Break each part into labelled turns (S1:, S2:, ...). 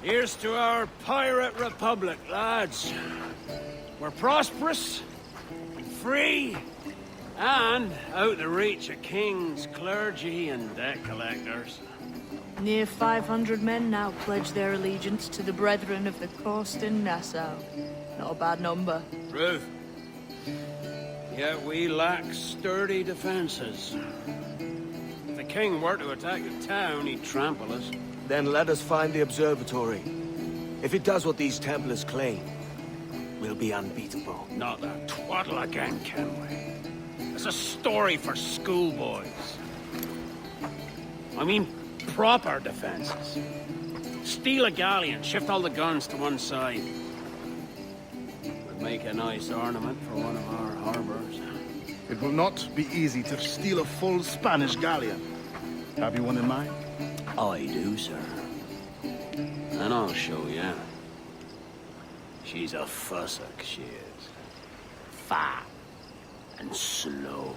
S1: Here's to our pirate republic, lads. We're prosperous, and free, and out the reach of kings, clergy, and debt collectors.
S2: Near 500 men now pledge their allegiance to the Brethren of the Coast in Nassau. Not a bad number.
S1: Truth. Yet we lack sturdy defenses. If the king were to attack the town, he'd trample us.
S3: Then let us find the observatory. If it does what these Templars claim, we'll be unbeatable.
S1: Not that twaddle again, Kenway. It's a story for schoolboys. I mean, proper defenses. Steal a galleon, shift all the guns to one side. Would make a nice ornament for one of our harbors.
S4: It will not be easy to steal a full Spanish galleon. Have you one in mind?
S1: I do, sir. And I'll show you. She's a fussock, she is. Fat and slow.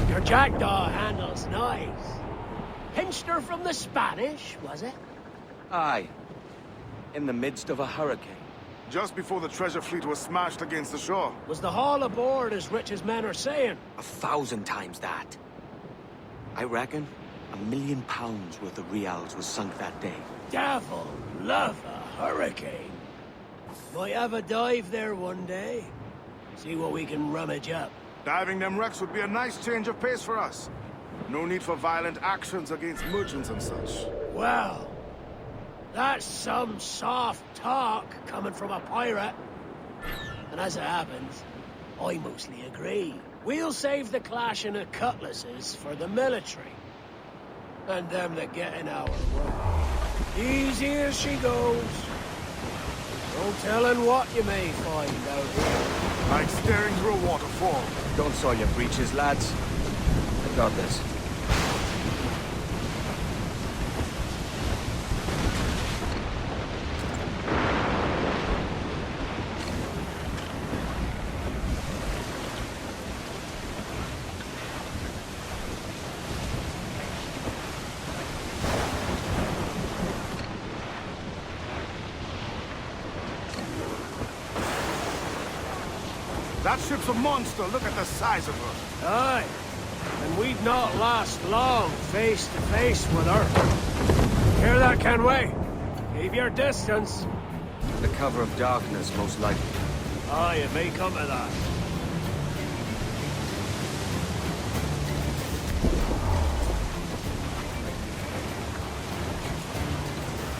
S1: Your jackdaw handle's nice. Pinched her from the Spanish, was it?
S3: Aye. In the midst of a hurricane.
S4: Just before the treasure fleet was smashed against the shore.
S1: Was the haul aboard as rich as men are saying?
S3: 1,000 times that. I reckon £1 million worth of reals was sunk that day.
S1: Devil love a hurricane. Might have a dive there one day. See what we can rummage up.
S4: Diving them wrecks would be a nice change of pace for us. No need for violent actions against merchants and such.
S1: Well, that's some soft talk coming from a pirate. And as it happens, I mostly agree. We'll save the clashing of cutlasses for the military. And them that get in our way. Easy as she goes. No telling what you may find out here.
S4: Like staring through a waterfall.
S3: Don't soil your breeches, lads. I got this.
S4: That ship's a monster. Look at the size of her.
S1: Aye. And we'd not last long face to face with her. Hear that, Kenway? Keep your distance.
S3: The cover of darkness, most likely.
S1: Aye, it may come to that.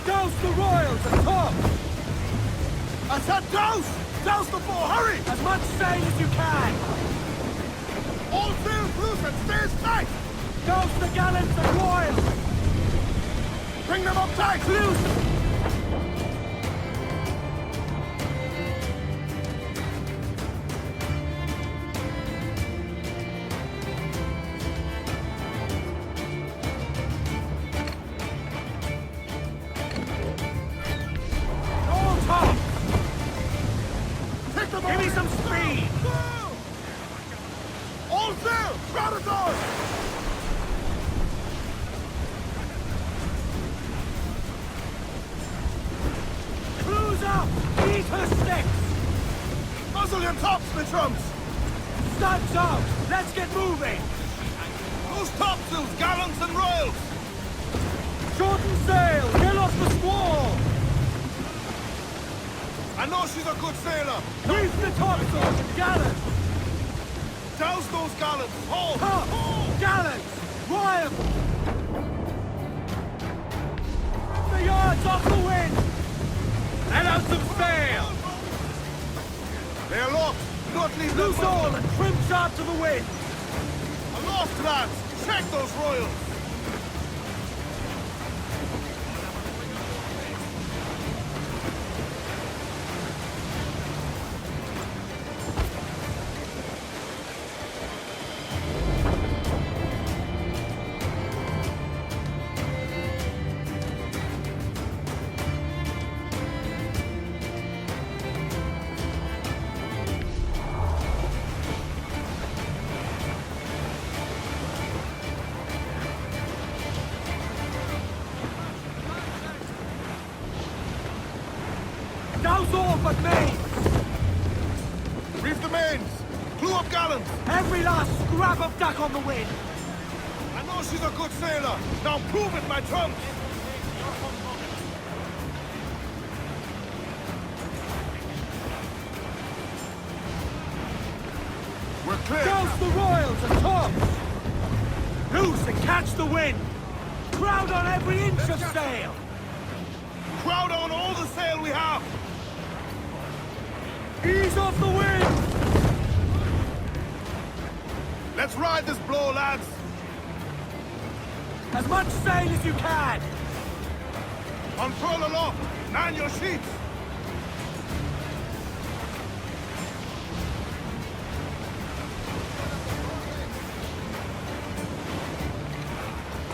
S4: Douse the royals at top! I said douse! Douse the four, hurry!
S1: As much sail as you can!
S4: All sails loose and stay tight!
S1: Douse the gallants and royals!
S4: Bring them up tight!
S1: Loose! Give me some speed!
S4: All sail! Gratitude!
S1: Cruise up! Eat her sticks!
S4: Muzzle your tops, my trumps!
S1: Studs out! Let's get moving!
S4: Loose topsails, gallants and royals!
S1: Shorten sail! Get off the squall!
S4: I know she's a good sailor!
S1: Reef the topsails and gallants!
S4: Douse those gallants! Haul!
S1: Top!
S4: Haul!
S1: Gallants! Royal! The yards off the wind! Let out some sail!
S4: They're aloft! Do not leave them
S1: Loose all and trim sharp to the wind!
S4: Aloft, lads! Check those royals! but mains!
S5: Reef the mains! Clew up gallants!
S4: Every last scrap of duck on the wind!
S5: I know she's a good sailor! Now prove it, my trumps! We're clear!
S4: Douse the royals and tops! Loose and catch the wind! Crowd on every inch of sail!
S5: Crowd on all the sail we have!
S4: Ease off the wind!
S5: Let's ride this blow, lads!
S4: As much sail as you can!
S5: Control aloft! Man your sheets!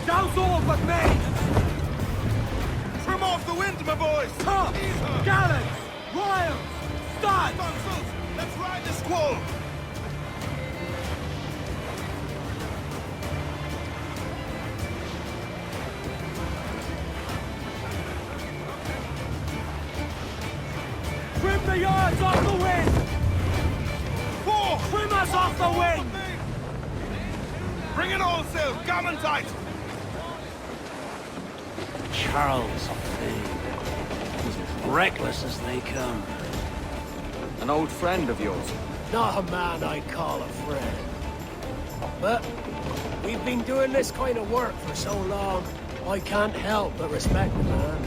S4: Douse all but mains!
S5: Trim off the wind, my boys!
S4: Tops! Gallants! Royals! Studs!
S5: Tonsils! Let's ride the squall!
S4: Trim the yards off the wind!
S5: Four!
S4: Trim us off the wind!
S5: Bring in all sail, gammon tight!
S1: Charles Fane. As reckless as they come.
S3: An old friend of yours.
S1: Not a man I'd call a friend. But we've been doing this kind of work for so long, I can't help but respect the man.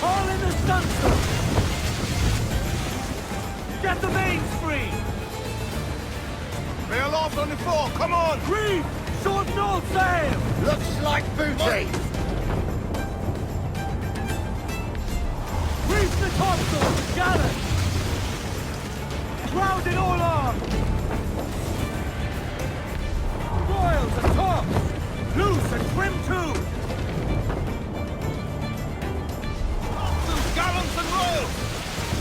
S4: All in the stunsail! Get the mains free!
S5: Bail off on the fore, come on!
S4: Reef! Shorten all sail!
S5: Looks like booty!
S4: Reef the topsail! Gallant! Crowd it all on! Royals and tops! Loose and trim too!
S5: Gallants and royals!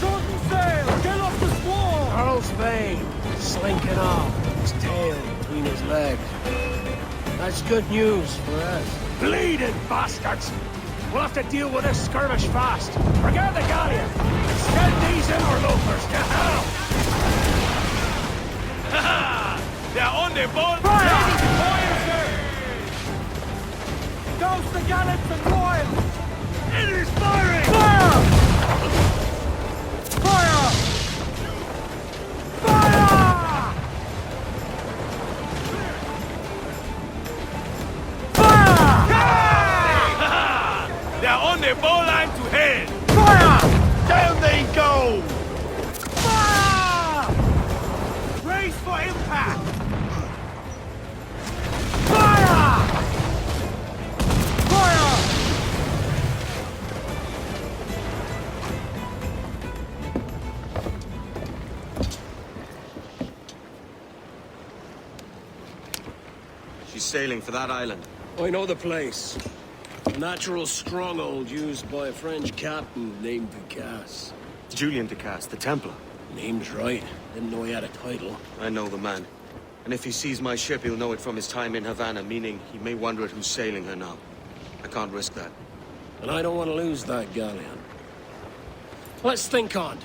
S4: Shorten sail! Get off the squall!
S1: Charles Vane, slinking off, his tail between his legs. That's good news for us. Bleeding bastards! We'll have to deal with this skirmish fast. Forget the galleon! Send these interlopers to hell!
S5: They're on their board!
S4: Fire! Douse the gallants and royals!
S5: It is firing!
S4: Fire! Fire! Fire! Fire!
S5: They're on their bowline to head!
S4: Fire!
S5: Down they go!
S4: Fire! Brace for impact! Fire! Fire!
S3: She's sailing for that island.
S1: I know the place. A natural stronghold used by a French captain named Ducasse.
S3: Julian Ducasse, the Templar.
S1: Name's right. Didn't know he had a title.
S3: I know the man. And if he sees my ship, he'll know it from his time in Havana, meaning he may wonder at who's sailing her now. I can't risk that.
S1: And I don't want to lose that galleon. Let's think on.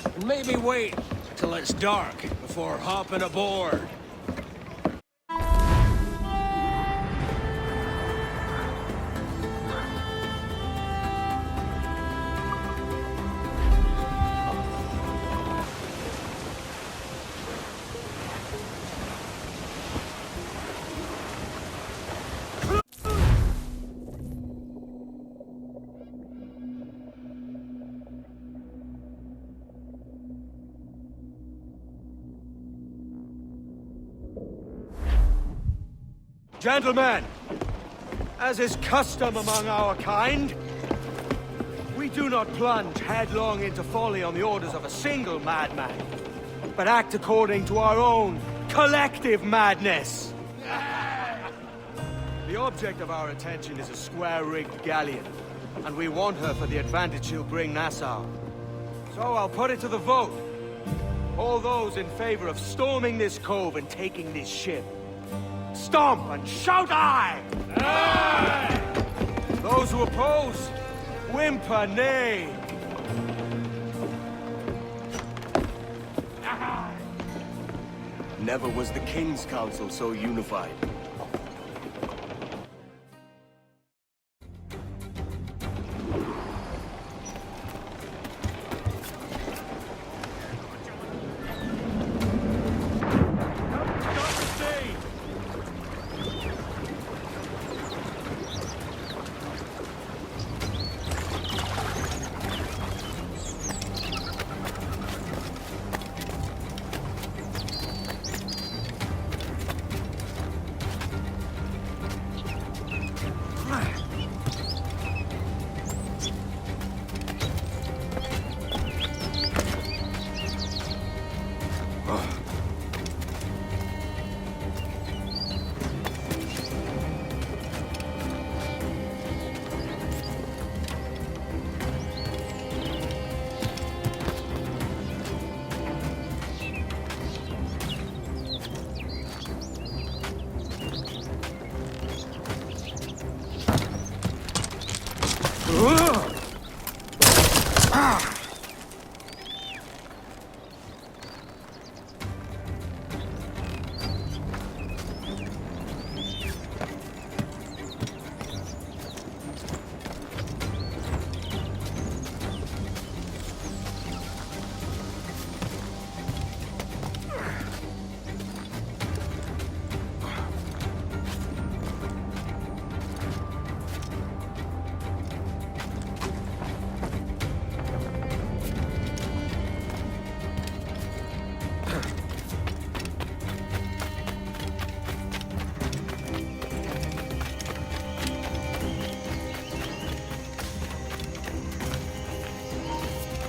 S1: And maybe wait till it's dark before hopping aboard.
S4: Gentlemen, as is custom among our kind, we do not plunge headlong into folly on the orders of a single madman, but act according to our own collective madness. The object of our attention is a square-rigged galleon, and we want her for the advantage she'll bring Nassau. So I'll put it to the vote. All those in favor of storming this cove and taking this ship, stomp and shout aye! Aye! Those who oppose, whimper nay!
S6: Never was the King's Council so unified.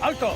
S4: Alto!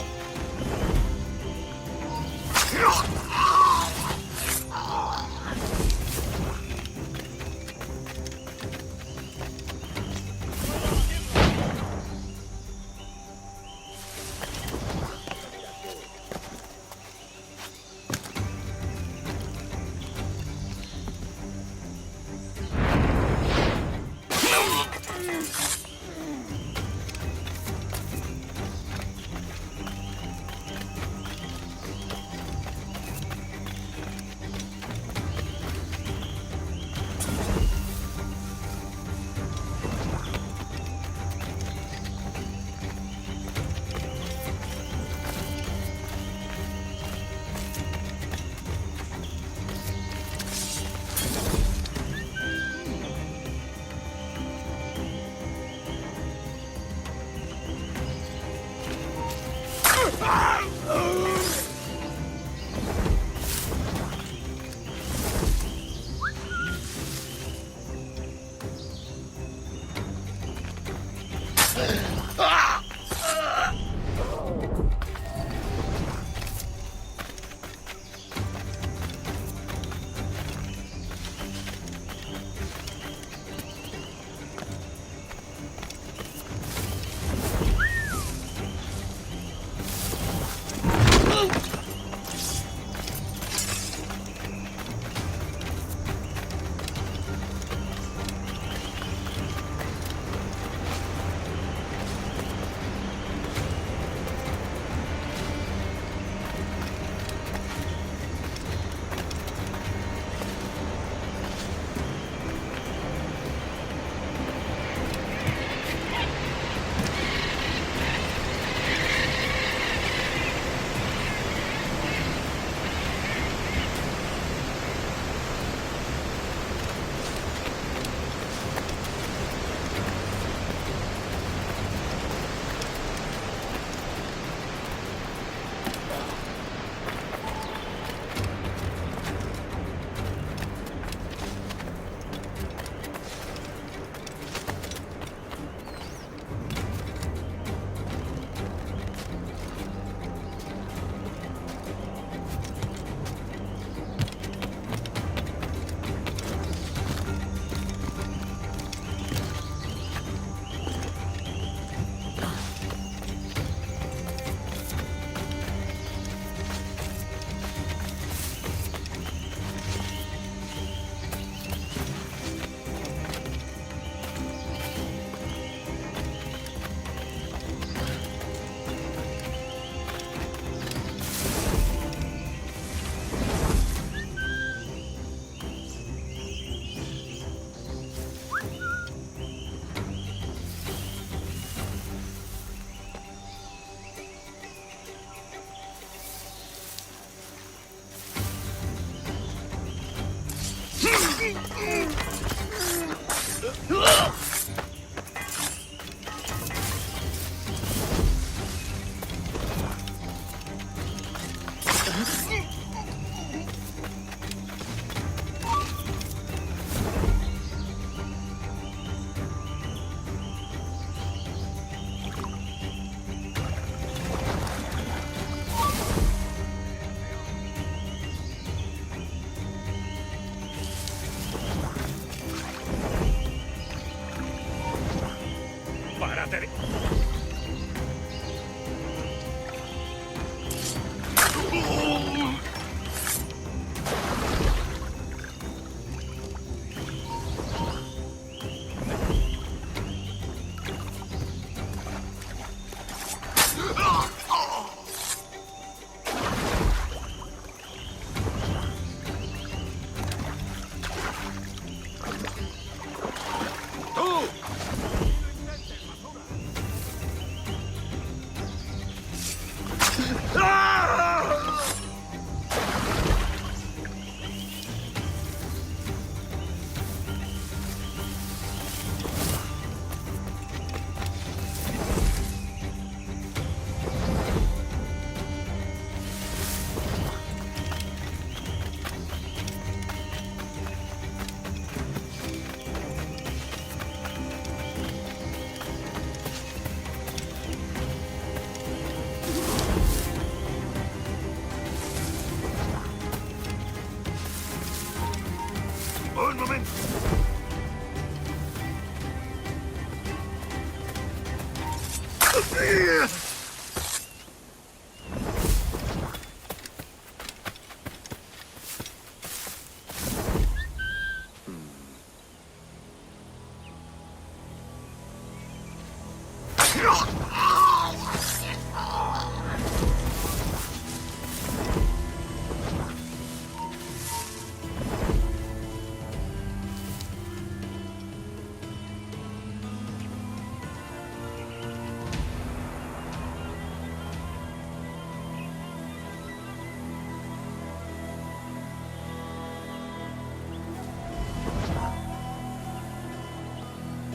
S5: Un momento.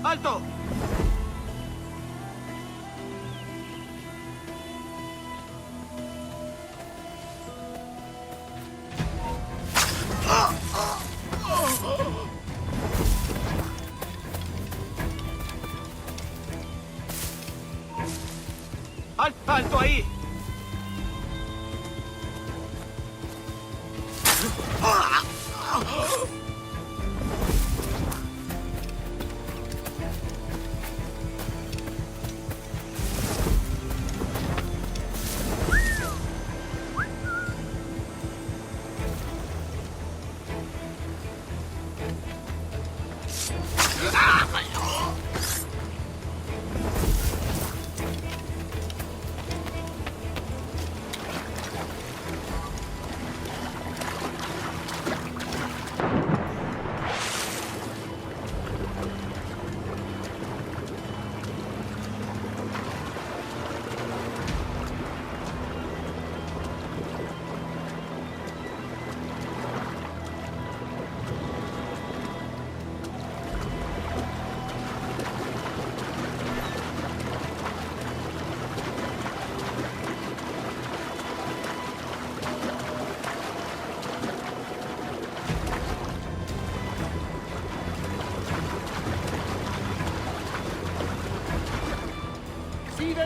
S4: ¡Alto! ¡Alto ahí!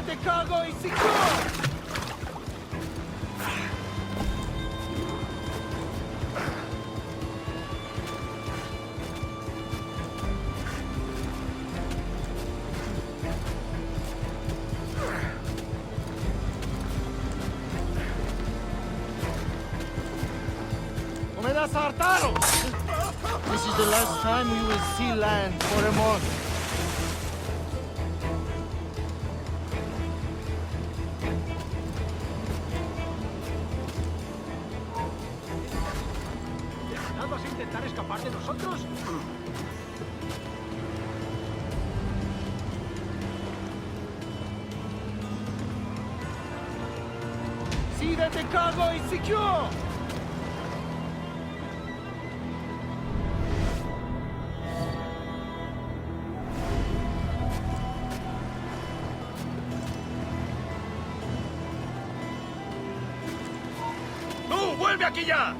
S4: ¡Te cago y sicuro! ¡Me das hartado! This is the last time we will see land for a month. ¿Vas a intentar escapar de nosotros? ¡Sí, de Chicago y secure!
S6: ¡Vuelve aquí ya!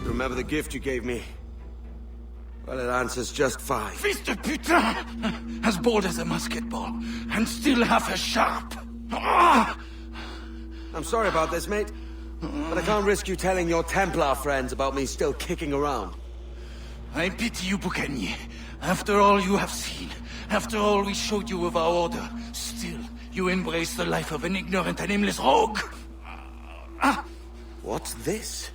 S3: Remember the gift you gave me? Well, it answers just 5.
S7: Fils de putain! As bold as a musket ball, and still half as sharp. Ah!
S3: I'm sorry about this, mate. But I can't risk you telling your Templar friends about me still kicking around.
S7: I pity you, Boucanier. After all you have seen, after all we showed you of our order, still you embrace the life of an ignorant and aimless rogue.
S3: What's this?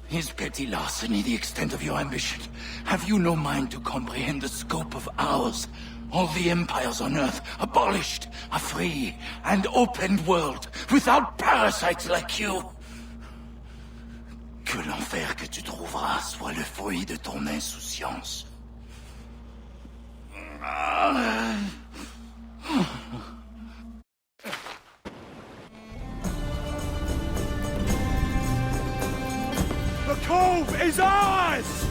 S7: Is petty larceny the extent of your ambition? Have you no mind to comprehend the scope of ours? All the empires on Earth abolished, a free and open world, without parasites like you. Que l'enfer que tu trouveras soit le fruit de ton insouciance.
S4: The cove is ours!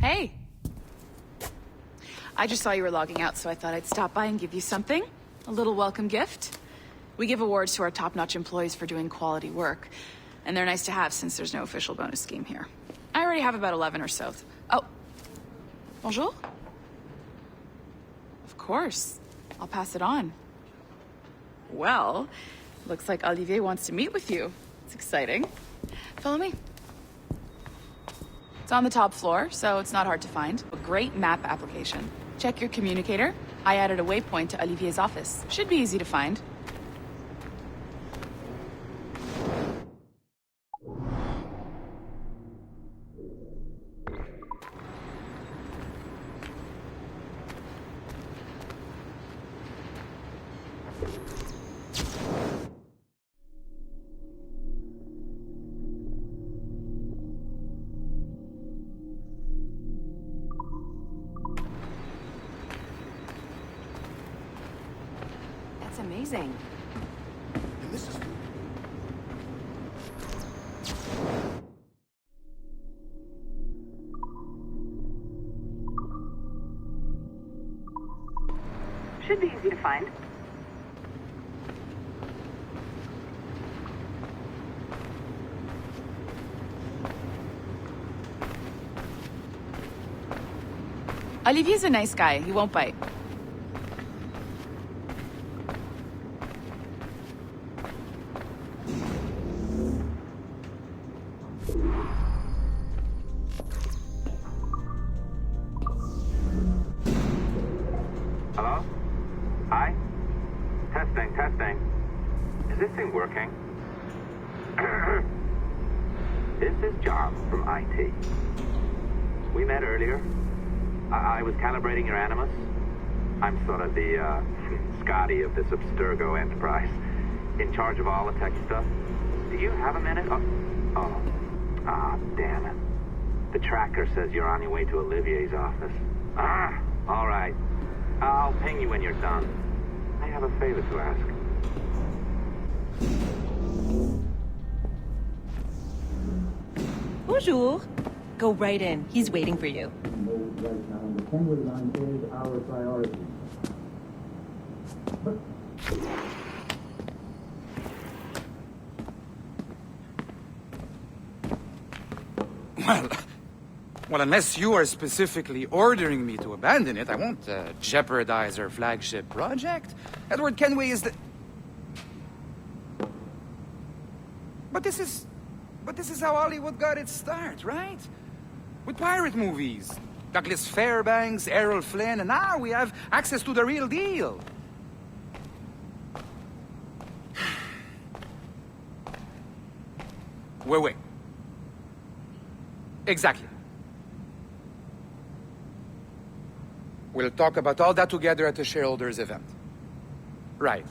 S8: Hey! I just saw you were logging out, so I thought I'd stop by and give you something. A little welcome gift. We give awards to our top-notch employees for doing quality work, and they're nice to have since there's no official bonus scheme here. I already have about 11 or so. Oh. Bonjour? Of course. I'll pass it on. Well, looks like Olivier wants to meet with you. It's exciting. Follow me. It's on the top floor, so it's not hard to find. A great map application. Check your communicator. I added a waypoint to Olivier's office. Should be easy to find. That's amazing.
S5: And this is...
S9: Should be easy to find.
S8: Olivier's a nice guy. He won't bite.
S10: Hello? Hi? Testing, testing. Is this thing working? This is John from IT. We met earlier. I was calibrating your Animus. I'm sort of the, Scotty of this Abstergo enterprise. In charge of all the tech stuff. Do you have a minute? Damn it. The tracker says you're on your way to Olivier's office. All right. I'll ping you when you're done. I have a favor to ask.
S11: Bonjour. Go right in. He's waiting for you.
S12: Right now, the Kenway line is our priority.
S13: Well, unless you are specifically ordering me to abandon it, I won't jeopardize our flagship project. Edward Kenway is the... But this is how Hollywood got its start, right? With pirate movies. Douglas Fairbanks, Errol Flynn, and now we have access to the real deal. Wait. Exactly. We'll talk about all that together at the shareholders event. Right.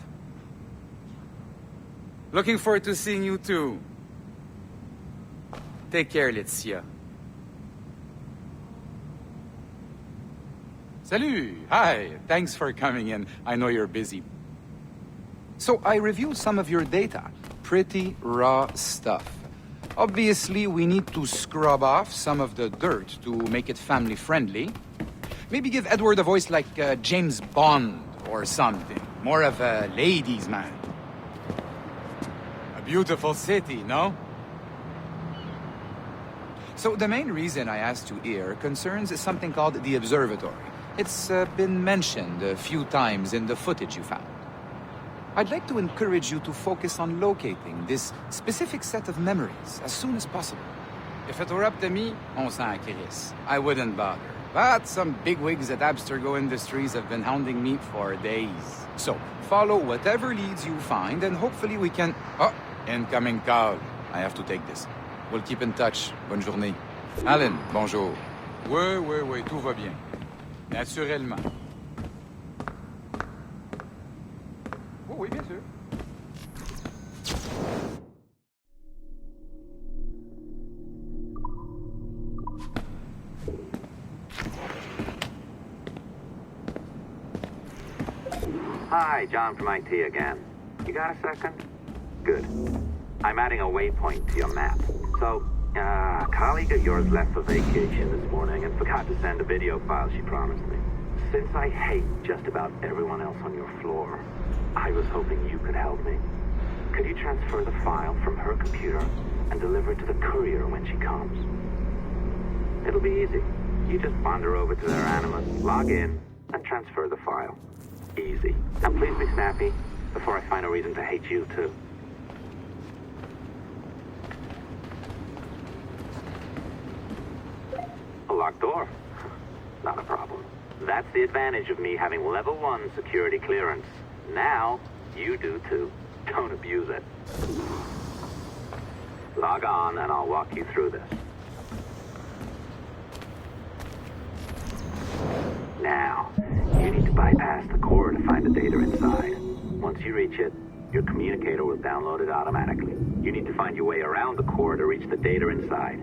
S13: Looking forward to seeing you too. Take care, Laetitia. Salut! Hi! Thanks for coming in. I know you're busy. So I reviewed some of your data. Pretty raw stuff. Obviously, we need to scrub off some of the dirt to make it family-friendly. Maybe give Edward a voice like James Bond or something. More of a ladies' man. A beautiful city, no? So the main reason I asked you here concerns something called the Observatory. It's been mentioned a few times in the footage you found. I'd like to encourage you to focus on locating this specific set of memories as soon as possible. If it were up to me, on s'en crisse. I wouldn't bother. But some bigwigs at Abstergo Industries have been hounding me for days. So, follow whatever leads you find, and hopefully we can... Oh, incoming call. I have to take this. We'll keep in touch. Bonne journée. Alan, bonjour. Oui, tout va bien. Naturellement. Oui, bien sûr.
S10: Hi, John from IT again. You got a second? Good. I'm adding a waypoint to your map. So, a colleague of yours left for vacation this morning and forgot to send a video file she promised me. Since I hate just about everyone else on your floor, I was hoping you could help me. Could you transfer the file from her computer and deliver it to the courier when she comes? It'll be easy. You just wander over to their Animus, log in, and transfer the file. Easy. And please be snappy before I find a reason to hate you too. A locked door? Not a problem. That's the advantage of me having level 1 security clearance. Now, you do too. Don't abuse it. Log on and I'll walk you through this. Now, you need to bypass the core to find the data inside. Once you reach it, your communicator will download it automatically. You need to find your way around the core to reach the data inside.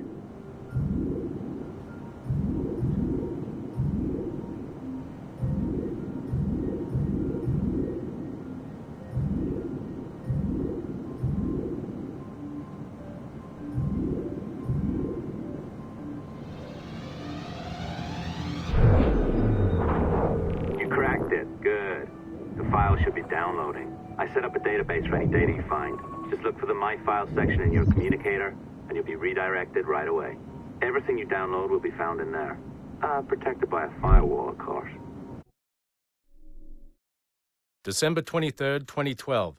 S10: I set up a database for any data you find. Just look for the My Files section in your communicator, and you'll be redirected right away. Everything you download will be found in there. Protected by a firewall, of course.
S14: December 23rd, 2012.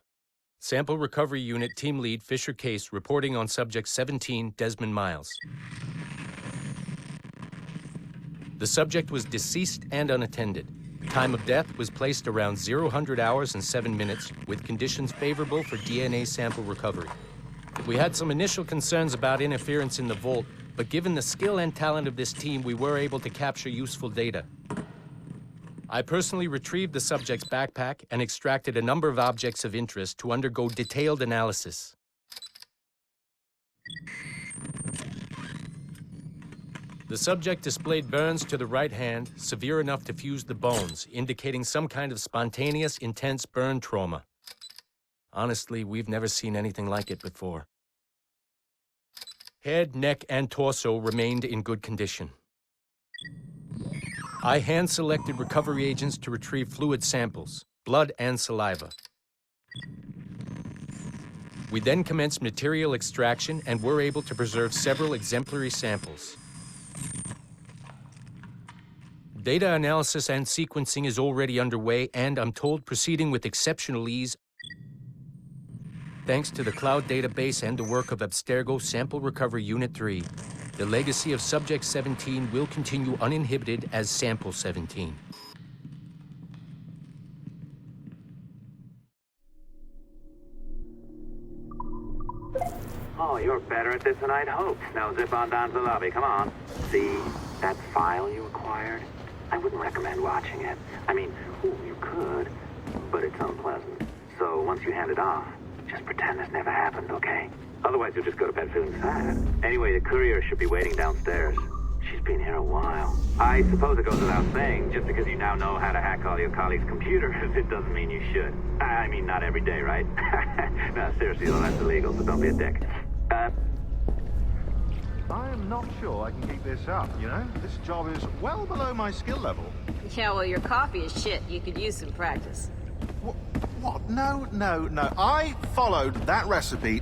S14: Sample Recovery Unit Team Lead Fisher Case reporting on Subject 17, Desmond Miles. The subject was deceased and unattended. Time of death was placed around 00 hours and 7 minutes, with conditions favorable for DNA sample recovery. We had some initial concerns about interference in the vault, but given the skill and talent of this team, we were able to capture useful data. I personally retrieved the subject's backpack and extracted a number of objects of interest to undergo detailed analysis. The subject displayed burns to the right hand, severe enough to fuse the bones, indicating some kind of spontaneous, intense burn trauma. Honestly, we've never seen anything like it before. Head, neck, and torso remained in good condition. I hand-selected recovery agents to retrieve fluid samples, blood and saliva. We then commenced material extraction and were able to preserve several exemplary samples. Data analysis and sequencing is already underway, and I'm told proceeding with exceptional ease. Thanks to the cloud database and the work of Abstergo Sample Recovery Unit 3, the legacy of Subject 17 will continue uninhibited as Sample 17.
S10: Oh, you're better at this than I'd hoped. Now zip on down to the lobby. Come on. See that file you acquired? I wouldn't recommend watching it. I mean, you could, but it's unpleasant. So once you hand it off, just pretend this never happened, okay? Otherwise, you'll just go to bed feeling sad. Anyway, the courier should be waiting downstairs. She's been here a while. I suppose it goes without saying, just because you now know how to hack all your colleagues' computers, it doesn't mean you should. I mean, not every day, right? No, seriously, though, that's illegal, so don't be a dick.
S5: I am not sure I can keep this up, you know? This job is well below my skill level.
S15: Yeah, well, your coffee is shit. You could use some practice.
S5: What? No. I followed that recipe.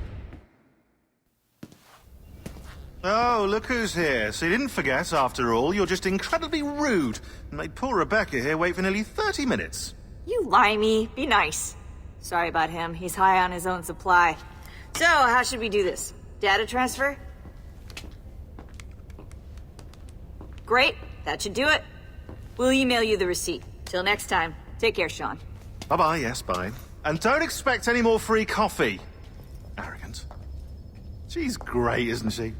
S5: Oh, look who's here. So you didn't forget, after all. You're just incredibly rude and made poor Rebecca here wait for nearly 30 minutes.
S15: You limey. Be nice. Sorry about him. He's high on his own supply. So, how should we do this? Data transfer? Great. That should do it. We'll email you the receipt. Till next time. Take care, Sean.
S5: Bye-bye, yes, bye. And don't expect any more free coffee. Arrogant. She's great, isn't she?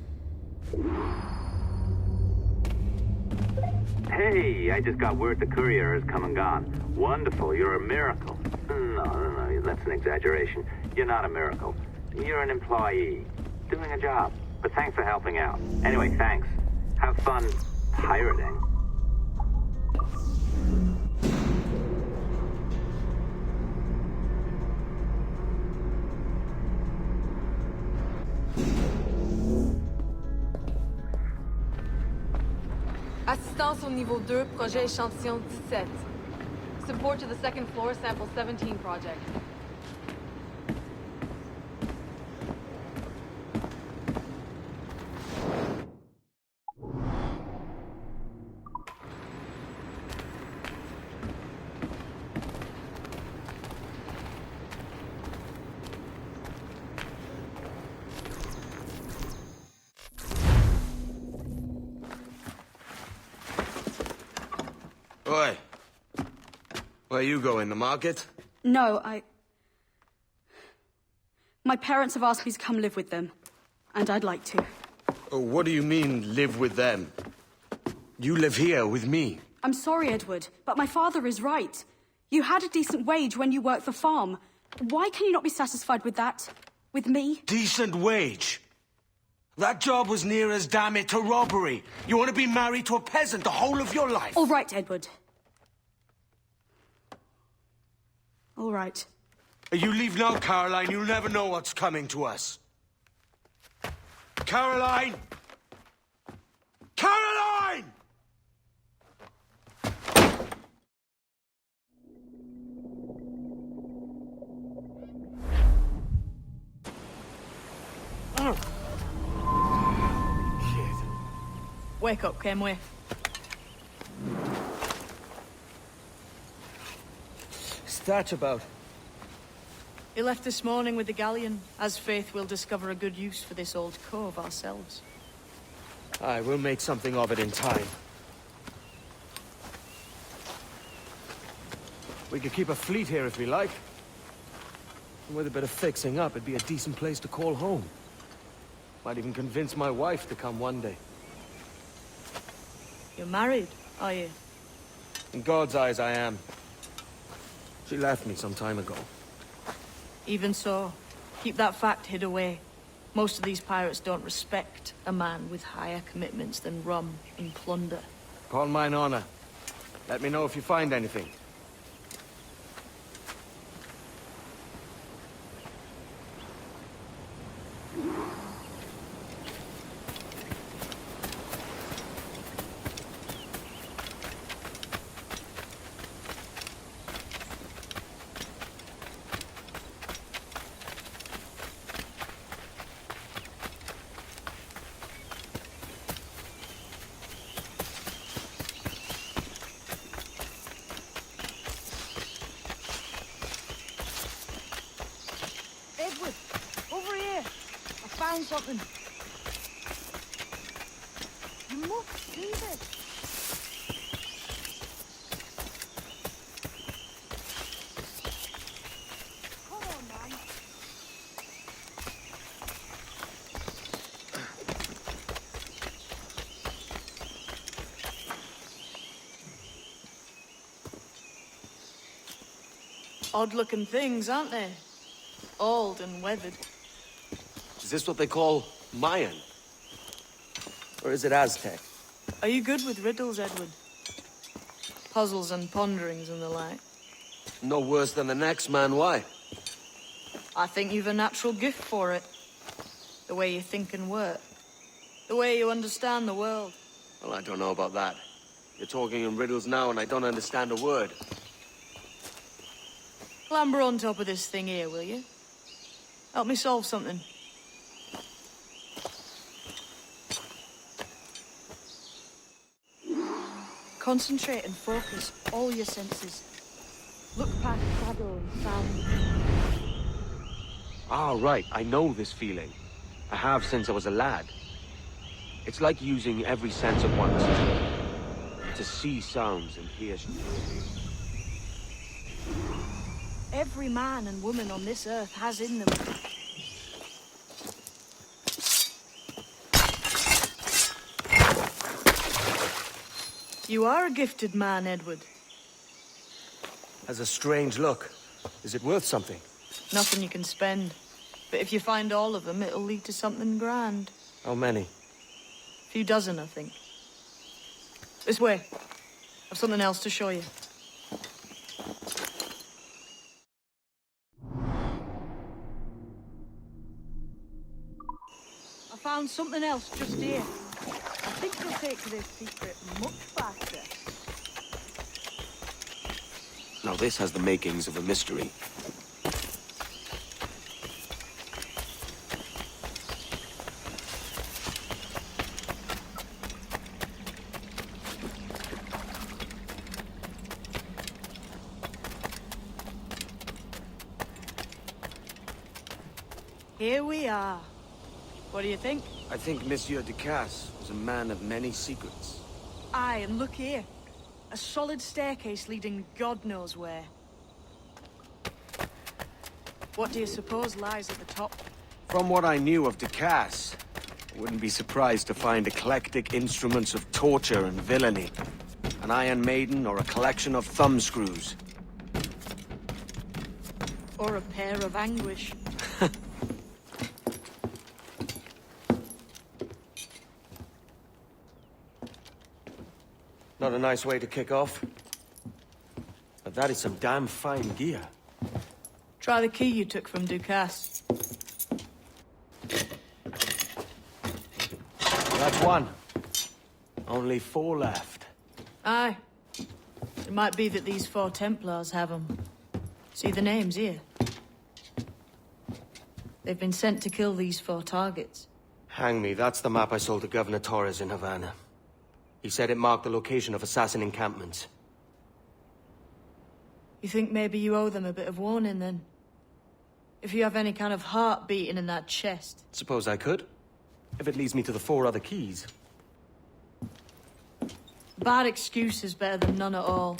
S10: Hey, I just got word the courier has come and gone. Wonderful, you're a miracle. No, that's an exaggeration. You're not a miracle. You're an employee, doing a job. But thanks for helping out. Anyway, thanks. Have fun pirating.
S16: Assistance au niveau 2, projet échantillon 17. Support to the second floor, sample 17 project.
S3: Oi. Where you going, the market?
S17: No, my parents have asked me to come live with them, and I'd like to.
S3: Oh, what do you mean, live with them? You live here with me.
S17: I'm sorry, Edward, but my father is right. You had a decent wage when you worked the farm. Why can you not be satisfied with that? With me?
S3: Decent wage? That job was near as, damn it, to robbery. You want to be married to a peasant the whole of your life?
S17: All right, Edward. All right.
S3: You leave now, Caroline. You'll never know what's coming to us. Caroline! Caroline!
S2: Wake up, Kenway.
S4: What's that about?
S2: He left this morning with the galleon. As faith, we'll discover a good use for this old cove ourselves.
S4: Aye, we'll make something of it in time. We could keep a fleet here if we like. And with a bit of fixing up, it'd be a decent place to call home. Might even convince my wife to come one day.
S2: You're married, are you?
S4: In God's eyes, I am. She left me some time ago.
S2: Even so, keep that fact hid away. Most of these pirates don't respect a man with higher commitments than rum and plunder.
S4: Upon mine honor. Let me know if you find anything.
S2: Edward, over here. I found something. You must see this. Come on, man. Odd-looking things, aren't they? Old and weathered.
S6: Is this what they call Mayan? Or is it Aztec?
S2: Are you good with riddles, Edward? Puzzles and ponderings and the like?
S6: No worse than the next man, why?
S2: I think you've a natural gift for it. The way you think and work. The way you understand the world.
S6: Well, I don't know about that. You're talking in riddles now and I don't understand a word.
S2: Clamber on top of this thing here, will you? Help me solve something. Concentrate and focus all your senses. Look past shadow and sound.
S6: Ah, right. I know this feeling. I have since I was a lad. It's like using every sense at once. To see sounds and hear...
S2: Every man and woman on this earth has in them. You are a gifted man, Edward.
S6: Has a strange look. Is it worth something?
S2: Nothing you can spend. But if you find all of them, it'll lead to something grand.
S6: How many?
S2: A few dozen, I think. This way. I've something else to show you. I found something else just here. I think you'll take this secret much faster.
S6: Now this has the makings of a mystery.
S2: Here we are. What do you think?
S6: I think Monsieur Ducasse was a man of many secrets.
S2: Aye, and look here. A solid staircase leading God knows where. What do you suppose lies at the top?
S6: From what I knew of Ducasse, I wouldn't be surprised to find eclectic instruments of torture and villainy. An Iron Maiden or a collection of thumbscrews.
S2: Or a pair of anguish.
S6: Not a nice way to kick off. But that is some damn fine gear.
S2: Try the key you took from Ducasse.
S6: That's one. Only 4 left.
S2: Aye. It might be that these 4 Templars have them. See the names here? They've been sent to kill these 4 targets.
S6: Hang me, that's the map I sold to Governor Torres in Havana. He said it marked the location of assassin encampments.
S2: You think maybe you owe them a bit of warning, then? If you have any kind of heart beating in that chest.
S6: Suppose I could. If it leads me to the 4 other keys.
S2: Bad excuse is better than none at all.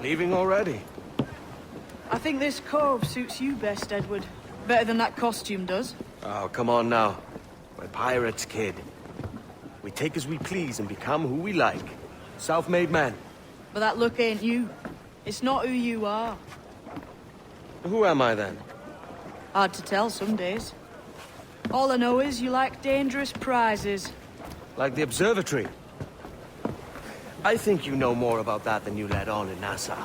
S6: Leaving already?
S2: I think this cove suits you best, Edward. Better than that costume does.
S6: Oh, come on now. We're pirates, kid. We take as we please and become who we like. Self-made men.
S2: But that look ain't you. It's not who you are.
S6: Who am I then?
S2: Hard to tell some days. All I know is you like dangerous prizes.
S6: Like the observatory. I think you know more about that than you let on in Nassau.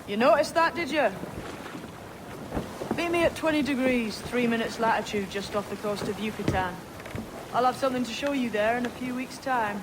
S2: You noticed that, did you? Meet me at 20 degrees, 3 minutes latitude just off the coast of Yucatan. I'll have something to show you there in a few weeks' time.